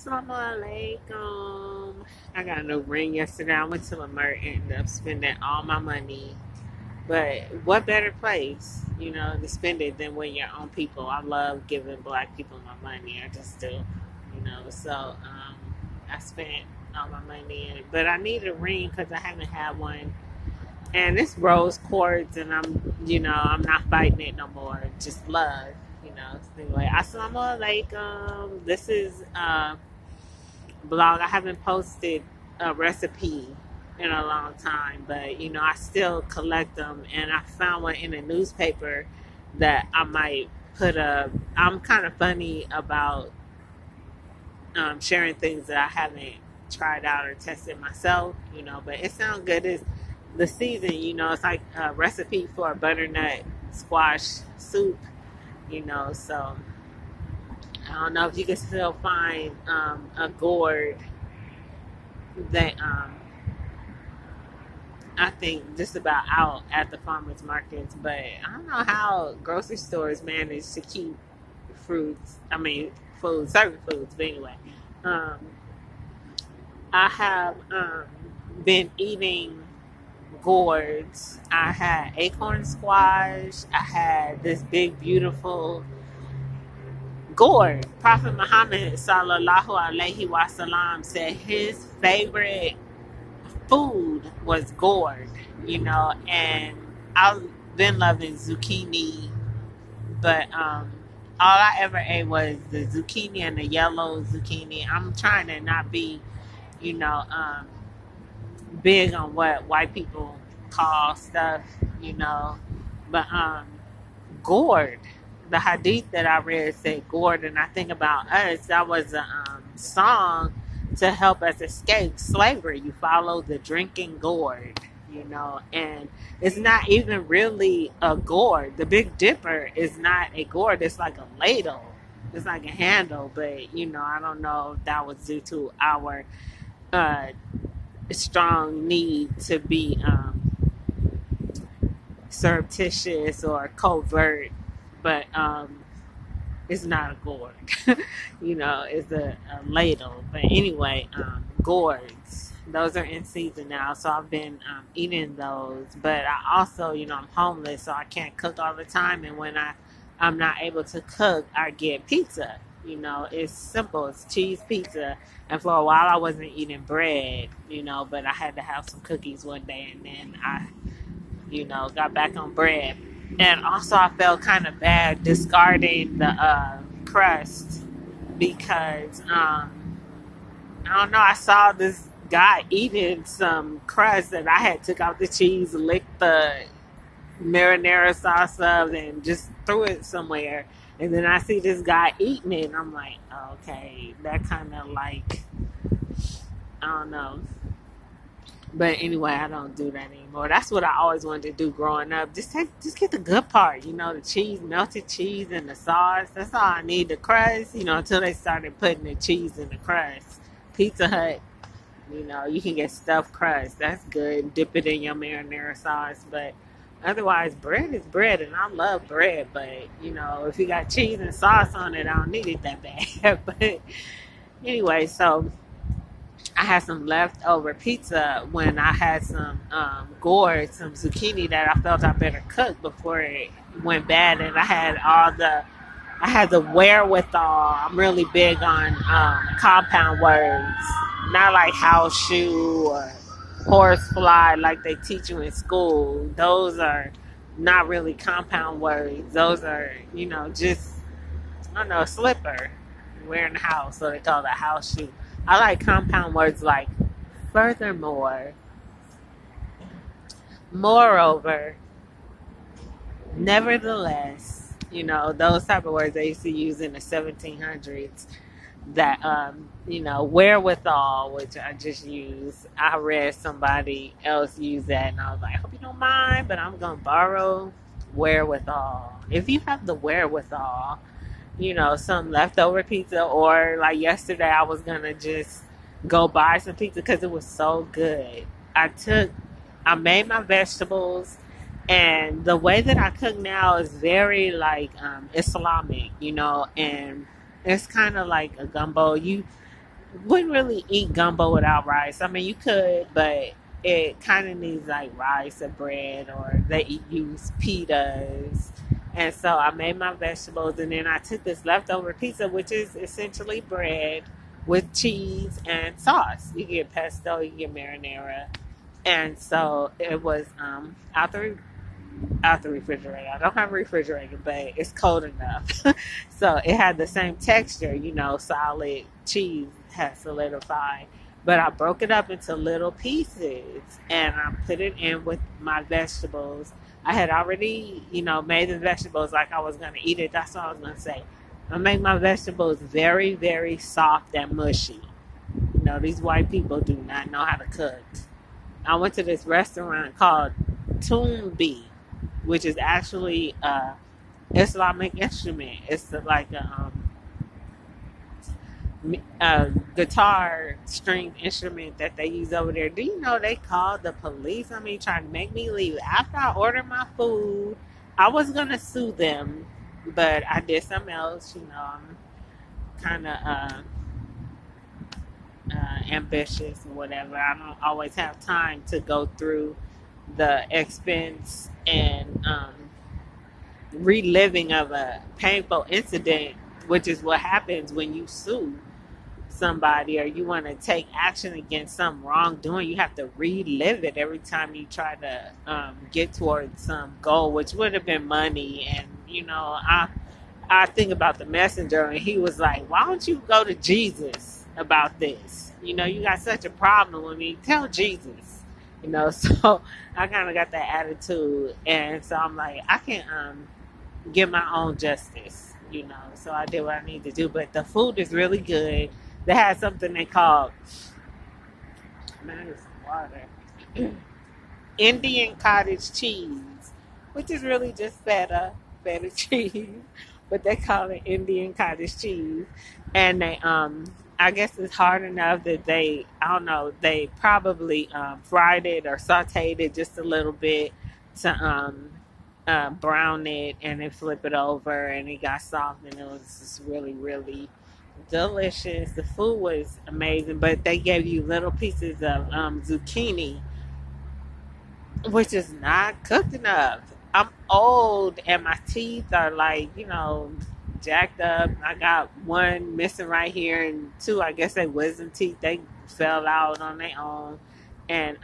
Assalamu alaikum. I got a new ring yesterday. I went to Lamert and ended up spending all my money. But what better place, to spend it than when you're on people? I love giving black people my money. I just do, I spent all my money in it. But I need a ring because I haven't had one. And it's rose quartz, and I'm not fighting it no more. Just love. Anyway, assalamu alaikum. This is blog. I haven't posted a recipe in a long time, but I still collect them, and I found one in a newspaper that I might put up. I'm kind of funny about sharing things that I haven't tried out or tested myself, but it sounds good. It's the season, it's like a recipe for a butternut squash soup, so I don't know if you can still find a gourd that I think just about out at the farmers markets, but I don't know how grocery stores manage to keep certain foods, but anyway. I have been eating gourds. I had acorn squash. I had this big, beautiful gourd. Prophet Muhammad sallallahu alaihi wasallam said his favorite food was gourd, and I've been loving zucchini, but all I ever ate was the zucchini and the yellow zucchini. I'm trying to not be, big on what white people call stuff, but gourd. The hadith that I read said gourd, and I think about us. That was a song to help us escape slavery. You follow the drinking gourd, and it's not even really a gourd. The Big Dipper is not a gourd. It's like a ladle. It's like a handle, but I don't know if that was due to our strong need to be surreptitious or covert, but it's not a gourd. It's a ladle. But anyway, gourds, those are in season now, so I've been eating those. But I also, I'm homeless, so I can't cook all the time, and when I'm not able to cook, I get pizza. It's simple. It's cheese pizza. And for a while, I wasn't eating bread, but I had to have some cookies one day, and then I, got back on bread. And also, I felt kind of bad discarding the crust because, I don't know, I saw this guy eating some crust, and I had took out the cheese, licked the marinara sauce up, and just threw it somewhere. And then I see this guy eating it, and I'm like, okay, that kind of like, I don't know. But anyway, I don't do that anymore. That's what I always wanted to do growing up. Just get the good part, the cheese, melted cheese and the sauce. That's all I need. The crust, until they started putting the cheese in the crust. Pizza Hut, you can get stuffed crust. That's good. Dip it in your marinara sauce, but otherwise, bread is bread, and I love bread, but, if you got cheese and sauce on it, I don't need it that bad. But anyway, so I had some leftover pizza when I had some gourd, some zucchini that I felt I better cook before it went bad, and I had the wherewithal. I'm really big on compound words, not like house shoe or horsefly like they teach you in school. Those are not really compound words. Those are, just, I don't know, a slipper you wear in the house, so they call it a house shoe. I like compound words like furthermore, moreover, nevertheless, those type of words they used to use in the 1700s. That wherewithal, which I just used. I read somebody else use that, and I was like, I hope you don't mind, but I'm gonna borrow wherewithal. If you have the wherewithal, some leftover pizza, or like yesterday I was gonna just go buy some pizza because it was so good. I made my vegetables, and the way that I cook now is very like Islamic, and it's kind of like a gumbo. wouldn't really eat gumbo without rice. I mean, you could, but it kind of needs like rice or bread, or use pitas. And so I made my vegetables, and then I took this leftover pizza, which is essentially bread with cheese and sauce. You get pesto, you get marinara, and so it was out the refrigerator. I don't have a refrigerator, but it's cold enough. So it had the same texture, solid cheese has solidified. But I broke it up into little pieces and I put it in with my vegetables. I had already, made the vegetables like I was going to eat it. That's what I was going to say. I make my vegetables very, very soft and mushy. These white people do not know how to cook. I went to this restaurant called Toombi, which is actually a Islamic instrument. It's like a guitar string instrument that they use over there. Do you know they called the police on me trying to make me leave after I ordered my food? I was gonna sue them, but I did something else. I'm kind of ambitious or whatever. I don't always have time to go through the expense and reliving of a painful incident, which is what happens when you sue somebody or you want to take action against some wrongdoing. You have to relive it every time you try to get towards some goal, which would have been money. And I think about the messenger, and he was like, "Why don't you go to Jesus about this? You got such a problem with me. Tell Jesus." So I kind of got that attitude, and so I'm like, I can get my own justice. So I did what I need to do. But the food is really good. They had something they called, man, it's water, Indian cottage cheese, which is really just feta cheese, but they call it Indian cottage cheese, and they I guess it's hard enough that they probably fried it or sauteed it just a little bit to brown it and then flip it over, and it got soft, and it was just really, really delicious. The food was amazing, but they gave you little pieces of zucchini, which is not cooked enough. I'm old and my teeth are like, jacked up. I got one missing right here, and two, I guess they wisdom teeth, they fell out on their own. And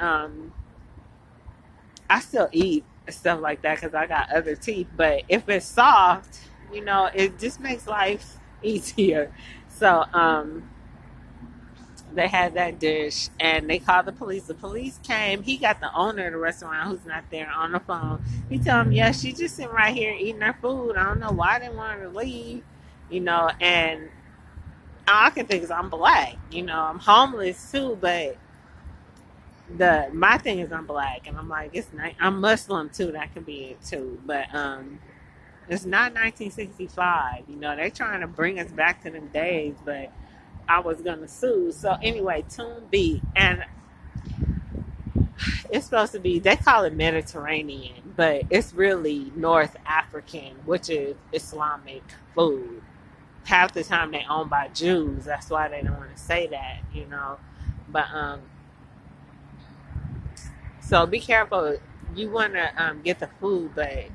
I still eat stuff like that because I got other teeth. But if it's soft, it just makes life easier. So they had that dish, and they called the police. The police came. He got the owner of the restaurant, who's not there, on the phone. He told him, yeah, she's just sitting right here eating her food. I don't know why they want her to leave, and all I can think is I'm black. I'm homeless too, but my thing is I'm black, and I'm like, it's not, I'm Muslim too. That could be it too, but it's not 1965. They're trying to bring us back to them days, but I was gonna sue. So anyway, Toombi, and it's supposed to be, they call it Mediterranean, but it's really North African, which is Islamic food. Half the time they owned by Jews. That's why they don't want to say that, But so be careful. You want to get the food, but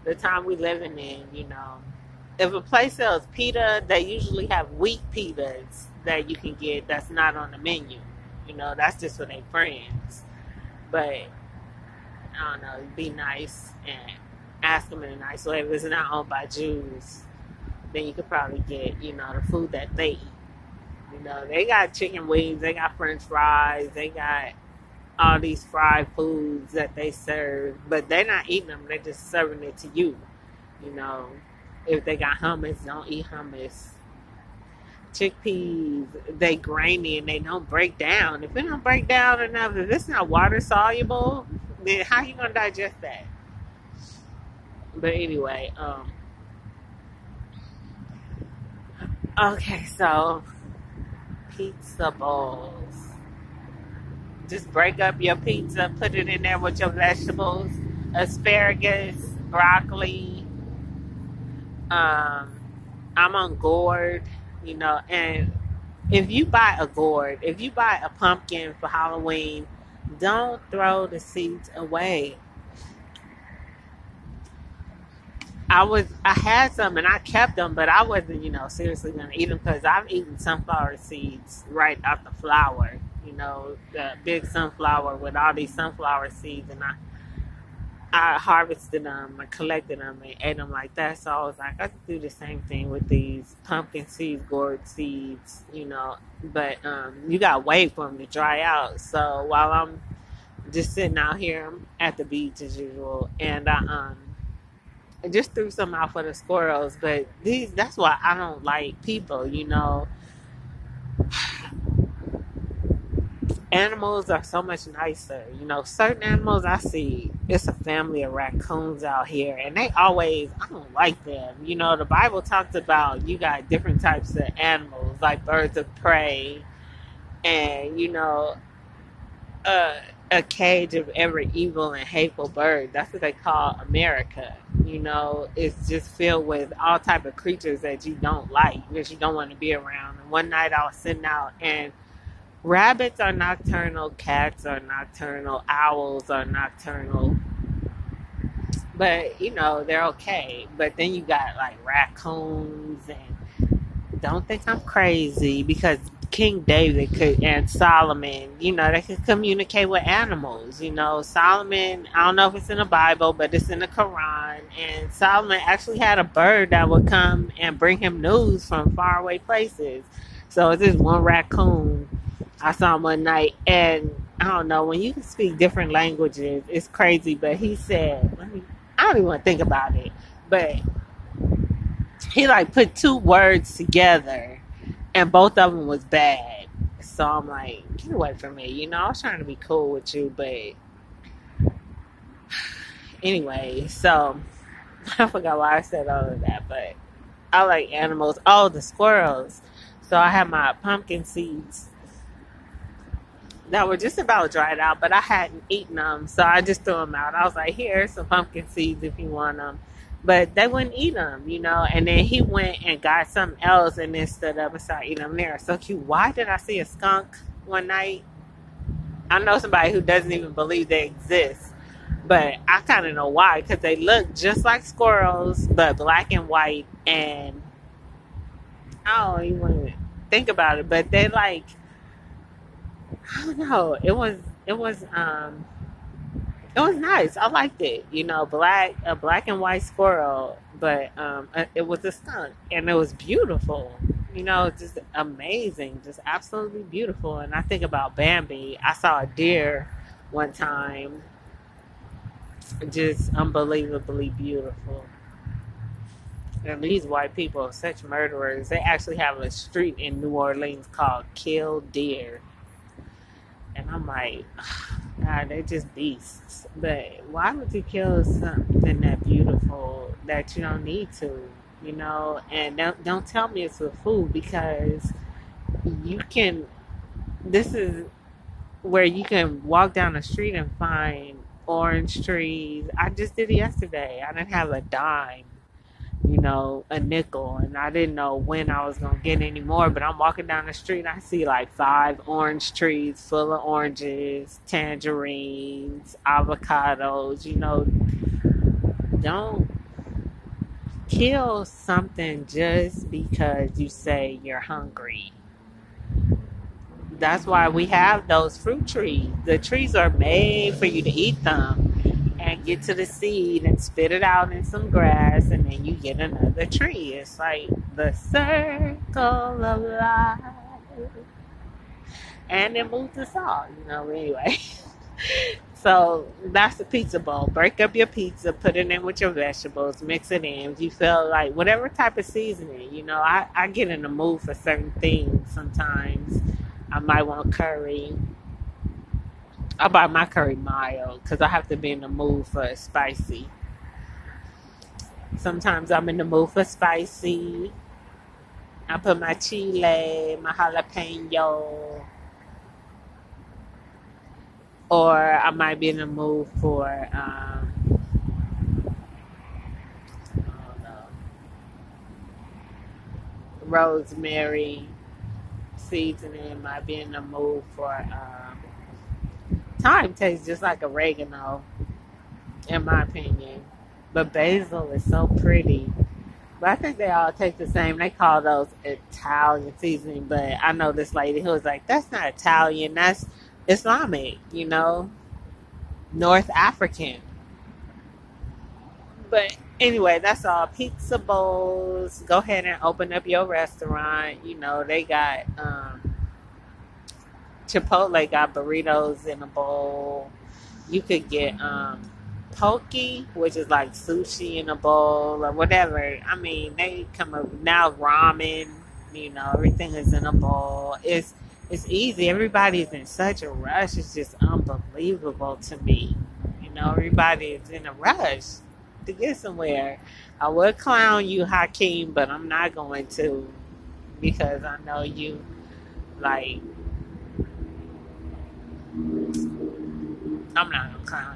the time we living in, if a place sells pita, they usually have wheat pitas that you can get that's not on the menu. That's just for their friends. But I don't know, be nice and ask them in a nice way. If it's not owned by Jews, then you could probably get, the food that they eat. They got chicken wings, they got French fries, they got all these fried foods that they serve, but they're not eating them, they're just serving it to you. If they got hummus, don't eat hummus. Chickpeas, they grainy and they don't break down. If it don't break down enough, if it's not water soluble, then how you gonna digest that? But anyway, okay, so pizza bowls. Just break up your pizza, put it in there with your vegetables, asparagus, broccoli. I'm on gourd, and if you buy a gourd, if you buy a pumpkin for Halloween, don't throw the seeds away. I had some and I kept them, but I wasn't, seriously gonna eat them because I've eaten sunflower seeds right out the flower. The big sunflower with all these sunflower seeds, and I harvested them, I collected them, and ate them like that. So I was like, I could do the same thing with these pumpkin seeds, gourd seeds, But you gotta wait for them to dry out. So while I'm just sitting out here at the beach as usual, and I just threw some out for the squirrels. But that's why I don't like people. Animals are so much nicer. Certain animals I see, it's a family of raccoons out here, and I don't like them. The Bible talks about you got different types of animals, like birds of prey, and, uh, a cage of every evil and hateful bird. That's what they call America. It's just filled with all type of creatures that you don't like, that you don't want to be around. And one night I was sitting out, and rabbits are nocturnal, cats are nocturnal, owls are nocturnal, but they're okay. But then you got like raccoons, and don't think I'm crazy because King David could and Solomon, they could communicate with animals. Solomon, I don't know if it's in the Bible, but it's in the Quran. And Solomon actually had a bird that would come and bring him news from faraway places. So it's just one raccoon I saw him one night, and I don't know, when you can speak different languages, it's crazy. But he said, I don't even want to think about it, but he like put two words together, and both of them was bad. So I'm like, get away from me. I was trying to be cool with you, but anyway, so I forgot why I said all of that, but I like animals. Oh, the squirrels. So I had my pumpkin seeds that were just about dried out, but I hadn't eaten them, so I just threw them out. I was like, here's some pumpkin seeds if you want them. But they wouldn't eat them, and then he went and got something else and then stood up and started eating them there. So cute. Why did I see a skunk one night? I know somebody who doesn't even believe they exist, but I kind of know why, because they look just like squirrels, but black and white, and I don't even think about it, but they like, I don't know. It was nice. I liked it. A black and white squirrel, but it was a skunk, and it was beautiful. Just amazing, just absolutely beautiful. And I think about Bambi. I saw a deer one time, just unbelievably beautiful. And these white people are such murderers. They actually have a street in New Orleans called Kill Deer. And I'm like, God, they're just beasts. But why would you kill something that beautiful that you don't need to? And don't tell me it's for food, because you can. This is where you can walk down the street and find orange trees. I just did it yesterday. I didn't have a dime, a nickel, and I didn't know when I was going to get any more, but I'm walking down the street and I see like 5 orange trees full of oranges, tangerines, avocados. Don't kill something just because you say you're hungry. That's why we have those fruit trees. The trees are made for you to eat them and get to the seed and spit it out in some grass, and then you get another tree. It's like the circle of life. And it moves us all, anyway. So that's the pizza bowl. Break up your pizza, put it in with your vegetables, mix it in. If you feel like whatever type of seasoning, I get in the mood for certain things sometimes. I might want curry. I buy my curry mild because I have to be in the mood for spicy. Sometimes I'm in the mood for spicy. I put my chile, my jalapeno, or I might be in the mood for I don't know, rosemary, seasoning. Might be in the mood for thyme tastes just like oregano, in my opinion. But basil is so pretty. But I think they all taste the same. They call those Italian seasoning. But I know this lady who was like, that's not Italian. That's Islamic, North African. But anyway, that's all. Pizza bowls. Go ahead and open up your restaurant. They got Chipotle got burritos in a bowl. You could get poke, which is like sushi in a bowl or whatever. I mean, they come up now ramen. Everything is in a bowl. It's easy. Everybody's in such a rush. It's just unbelievable to me. Everybody is in a rush to get somewhere. I would clown you, Hakeem, but I'm not going to because I know you like. I'm not gonna clown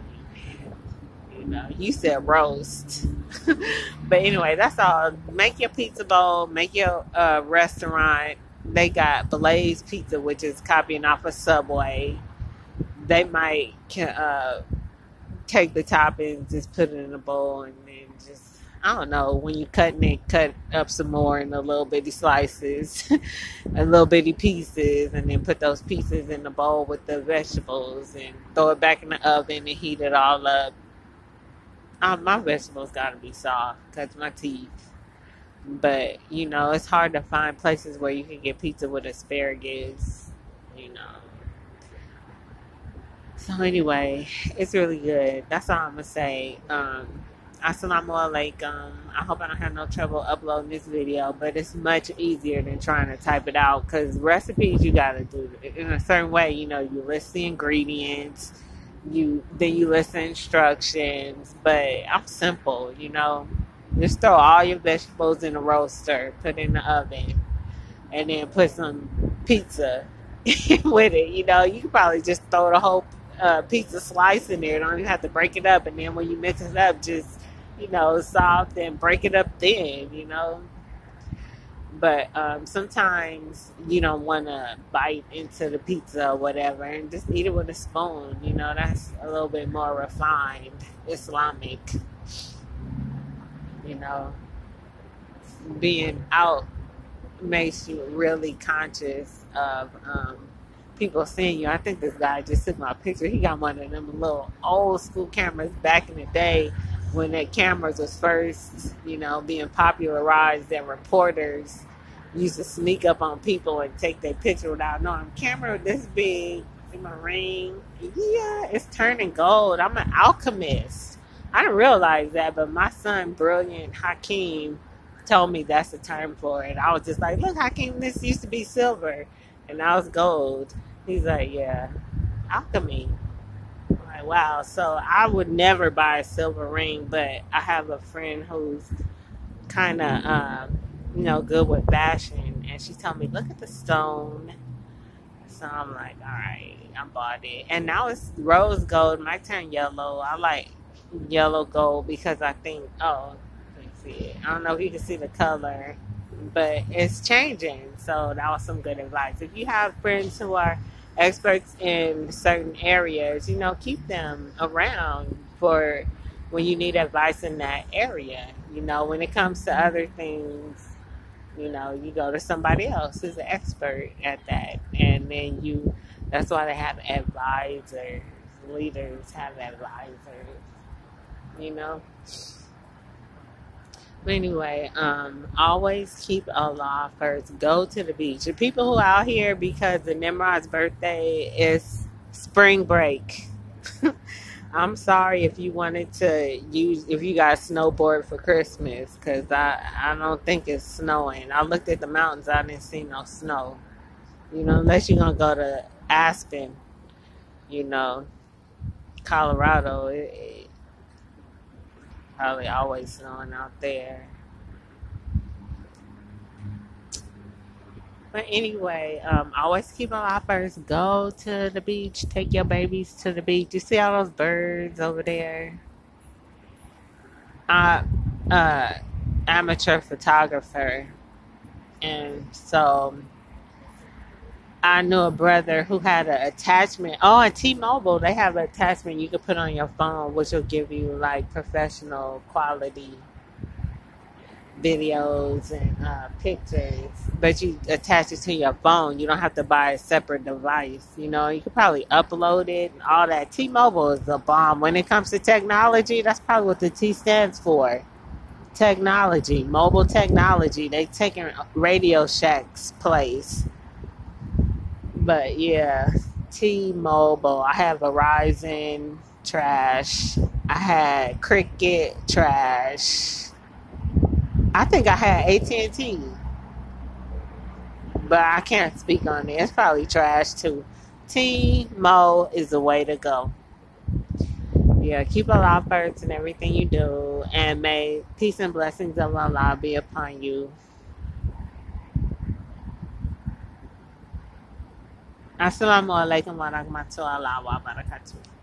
you. You said roast. But anyway, that's all. Make your pizza bowl. Make your restaurant. They got Blaze Pizza, which is copying off of Subway. They might take the toppings, just put it in a bowl, and then just, I don't know, when you cut up some more in the little bitty slices and little bitty pieces, and then put those pieces in the bowl with the vegetables and throw it back in the oven and heat it all up. My vegetables gotta be soft because my teeth. But, it's hard to find places where you can get pizza with asparagus, So anyway, it's really good. That's all I'm going to say. Assalamu alaikum. I hope I don't have no trouble uploading this video, but it's much easier than trying to type it out because recipes you got to do it in a certain way. You list the ingredients, then you list the instructions, but I'm simple, Just throw all your vegetables in a roaster, put it in the oven, and then put some pizza with it. You can probably just throw the whole pizza slice in there. Don't even have to break it up. And then when you mix it up, just, soft and break it up thin, But sometimes you don't want to bite into the pizza or whatever and just eat it with a spoon. That's a little bit more refined, Islamic. Being out makes you really conscious of people seeing you. I think this guy just took my picture. He got one of them little old school cameras back in the day when that cameras was first, being popularized, that reporters used to sneak up on people and take their picture without knowing. Camera this big in my ring. Yeah, it's turning gold. I'm an alchemist. I didn't realize that, but my son, brilliant Hakeem, told me that's the term for it. I was just like, look, Hakeem, this used to be silver, and now it's gold. He's like, yeah, alchemy. I'm like, wow. So I would never buy a silver ring, but I have a friend who's kind of, good with fashion, and she told me, look at the stone. So I'm like, all right, I bought it. And now it's rose gold. It might turn yellow. I like yellow gold because I think, let me see it. I don't know if you can see the color, but it's changing. So that was some good advice. If you have friends who are experts in certain areas, keep them around for when you need advice in that area. When it comes to other things, you go to somebody else who's an expert at that. And then that's why they have advisors. Leaders have advisors. But anyway, always keep Allah first. Go to the beach. The people who are out here because the Nimrod's birthday is spring break. I'm sorry if you wanted to if you got snowboard for Christmas, because I don't think it's snowing. I looked at the mountains, I didn't see no snow. Unless you're going to go to Aspen, Colorado, it probably always snowing out there. But anyway, always keep an eye first. Go to the beach. Take your babies to the beach. You see all those birds over there? Amateur photographer. And so I knew a brother who had an attachment. Oh, and T-Mobile, they have an attachment you can put on your phone, which will give you like professional quality videos and pictures. But you attach it to your phone. You don't have to buy a separate device. You know, you could probably upload it and all that. T-Mobile is the bomb when it comes to technology. That's probably what the T stands for. Technology, mobile technology. They taking Radio Shack's place. But yeah, T-Mobile. I have Verizon, trash. I had Cricket, trash. I think I had AT&T, but I can't speak on it. It's probably trash too. T-Mo is the way to go. Yeah, keep Allah first in everything you do, and may peace and blessings of Allah be upon you. Assalamu alaikum wa rahmatullahi wa barakatuh.